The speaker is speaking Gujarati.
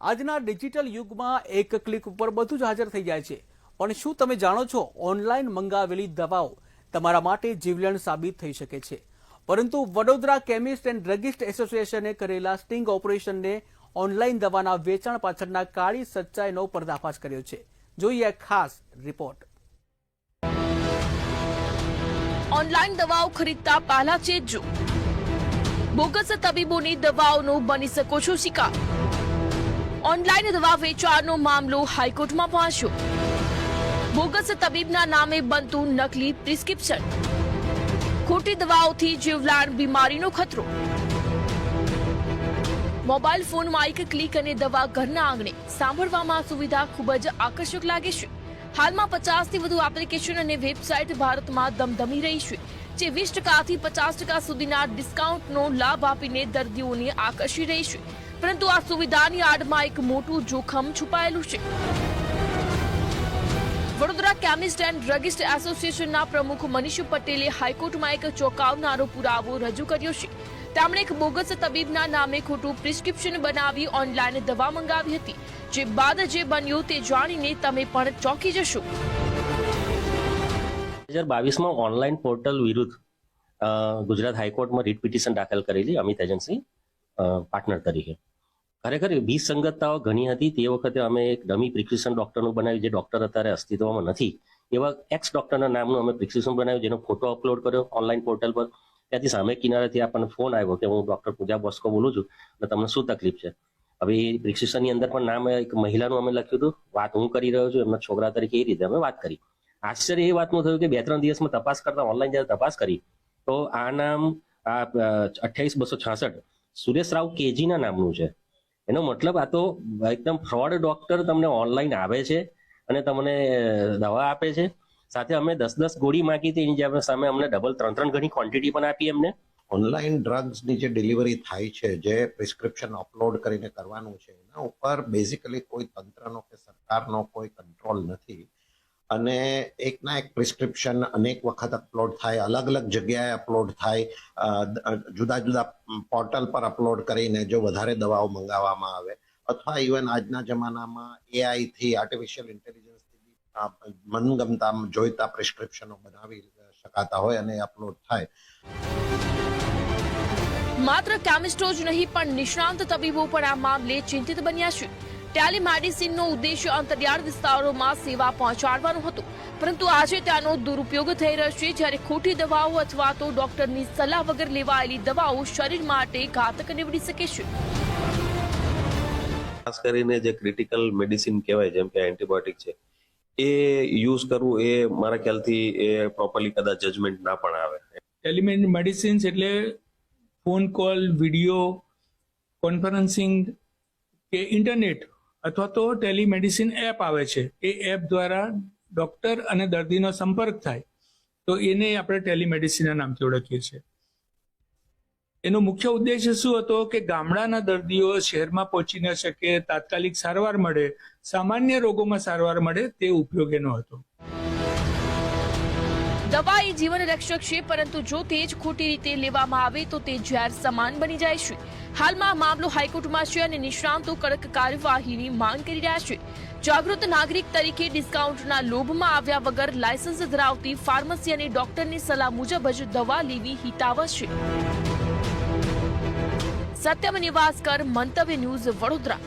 આજના ડિજિટલ યુગમાં એક ક્લિક ઉપર બધું જ હાજર થઈ જાય છે, પણ શું તમે જાણો છો ઓનલાઈન મંગાવેલી દવાઓ તમારા માટે જીવલેણ સાબિત થઈ શકે છે? પરંતુ વડોદરા કેમિસ્ટ એન્ડ ડ્રગિસ્ટ એસોસિએશને કરેલા સ્ટિંગ ઓપરેશનને ઓનલાઈન દવાના વેચાણ પાછળના કાળી સચ્ચાઈનો પર્દાફાશ કર્યો છે. જોઈએ ખાસ રિપોર્ટ. ઓનલાઈન દવાઓ ખરીદતા પહેલા ચેતજો. બોગસ તબીબોની દવાઓનો બની શકો છો શિકાર. ઓનલાઈન દવા વેચાણનો મામલો હાઈકોર્ટમાં પહોંચ્યો. બોગસ તબીબના નામે બનતું નકલી પ્રિસ્ક્રિપ્શન. ખોટી દવાઓથી જીવલેણ બીમારીનો ખતરો. મોબાઈલ ફોનમાં એક ક્લિક અને દવા ઘરના આંગણે. સાંભળવામાં સુવિધા ખૂબ જ આકર્ષક લાગે છે. હાલમાં 50થી વધુ એપ્લિકેશન અને વેબસાઇટ ભારતમાં ધમધમી રહી છે, જે 20%થી 50% સુધીના ડિસ્કાઉન્ટનો લાભ આપીને દર્દીઓને આકર્ષી રહી છે. પરંતુ આ સુવિધાની આડમાં એક મોટું જોખમ છુપાયેલું છે. વડોદરા કેમિસ્ટ એન્ડ ડ્રગિસ્ટ એસોસિએશનના પ્રમુખ મનીષ પટેલે હાઈકોર્ટમાં એક ચોંકાવનારો પુરાવો રજૂ કર્યો છે. તેમણે એક બોગસ તબીબના નામે ખોટું પ્રિસ્ક્રિપ્શન બનાવી ઓનલાઈન દવા મંગાવી હતી, જે બાદ જે બન્યું તે જાણીને તમે પણ ચોંકી જશો. 2022માં ઓનલાઈન પોર્ટલ વિરુદ્ધ ગુજરાત હાઈકોર્ટમાં રીટ પિટિશન દાખલ કરેલી અમિત એજન્સી પાર્ટનર તરીકે. ખરેખર વિસંગતતાઓ ઘણી હતી. તે વખતે અમે એક ડમી પ્રિસ્ક્રિપ્શન ડોક્ટરનું બનાવ્યું, જે ડોક્ટર અત્યારે અસ્તિત્વમાં નથી. એવા એક્સ ડોક્ટરના નામનું અમે પ્રિસ્ક્રિપ્શન બનાવ્યું, જેનો ફોટો અપલોડ કર્યો ઓનલાઈન પોર્ટલ પર. ત્યાંથી સામે કિનારેથી આપણને ફોન આવ્યો કે હું ડોક્ટર પૂજા બોસ્કો બોલું છું અને તમને શું તકલીફ છે. હવે એ પ્રિસ્ક્રિપ્શનની અંદર પણ નામ એક મહિલાનું અમે લખ્યું હતું. વાત હું કરી રહ્યો છું, એમના છોકરા તરીકે એ રીતે અમે વાત કરી. આશ્ચર્ય એ વાતનું થયું કે 2-3 દિવસમાં તપાસ કરતા ઓનલાઈન જ્યારે તપાસ કરી તો આ નામ 28,266 સુરેશ રાવ કેજીના નામનું છે. એનો મતલબ આ તો એકદમ ફ્રોડ ડોક્ટર તમને ઓનલાઈન આવે છે અને તમને દવા આપે છે. સાથે અમે 10-10 ગોળી માંગી હતી, એની સામે અમને ડબલ 3-3 ગણી ક્વોન્ટિટી પણ આપી એમને. ઓનલાઈન ડ્રગ્સની જે ડિલિવરી થાય છે, જે પ્રિસ્ક્રિપ્શન અપલોડ કરીને કરવાનું છે, એના ઉપર બેઝિકલી કોઈ તંત્રનો કે સરકારનો કોઈ કંટ્રોલ નથી. અને એકના એક પ્રિસ્ક્રિપ્શન અનેક વખત અપલોડ થાય, અલગ અલગ જગ્યાએ અપલોડ થાય, જુદા જુદા પોર્ટલ પર અપલોડ કરીને જો વધારે દવાઓ મંગાવવામાં આવે, અથવા ઇવન આજના જમાનામાં એઆઈથી આર્ટિફિશિયલ ઇન્ટેલિજન્સથી મનગમતા જોઈતા પ્રિસ્ક્રિપ્શનો બનાવી શકાતા હોય અને અપલોડ થાય. માત્ર કેમિસ્ટો જ નહીં, પણ નિષ્ણાંત તબીબો પણ આ મામલે ચિંતિત બન્યા છે. ટેલિમેડિસિનનો ઉદ્દેશ્ય અંતરિયાળ વિસ્તારોમાં સેવા પહોંચાડવાનો હતો, પરંતુ આજે તેનો દુરુપયોગ થઈ રહ્યો છે, જ્યારે ખોટી દવાઓ અથવા તો ડોક્ટરની સલાહ વગર લેવાયેલી દવાઓ શરીર માટે ઘાતક નીવડી શકે છે. ખાસ કરીને જે ક્રિટિકલ મેડિસિન કહેવાય, જેમ કે એન્ટીબાયોટિક છે, એ યુઝ કરવું એ મારા ખ્યાલથી એ પ્રોપરલી કદાચ જજમેન્ટ ના પણ આવે. ટેલિમેડિસિન્સ એટલે ફોન કોલ, વિડીયો કોન્ફરન્સિંગ કે ઇન્ટરનેટ અથવા તો ટેલિમેડિસિન એપ આવે છે. એ એપ દ્વારા ડોક્ટર અને દર્દીનો સંપર્ક થાય, તો એને આપણે ટેલિમેડિસિનના નામથી ઓળખીએ છીએ. એનો મુખ્ય ઉદ્દેશ્ય શું હતો કે ગામડાના દર્દીઓ શહેરમાં પહોંચી ન શકે, તાત્કાલિક સારવાર મળે, સામાન્ય રોગોમાં સારવાર મળે, તે ઉપયોગ એનો હતો. દવા એ જીવન રક્ષક છે, પરંતુ જો તે જ ખોટી રીતે લેવામાં આવે તો તે ઝેર સમાન બની જાય છે. હાલમાં મામલો હાઈકોર્ટમાં છે અને નિષ્ણાંતો કડક કાર્યવાહીની માંગ કરી રહ્યા છે. જાગૃત નાગરિક તરીકે ડિસ્કાઉન્ટના લોભમાં આવ્યા વગર લાયસન્સ ધરાવતી ફાર્મસી અને ડોક્ટરની સલાહ મુજબ જ દવા લેવી હિતાવહ છે. સત્યમ નિવાસકર, મંતવ્ય ન્યૂઝ, વડોદરા.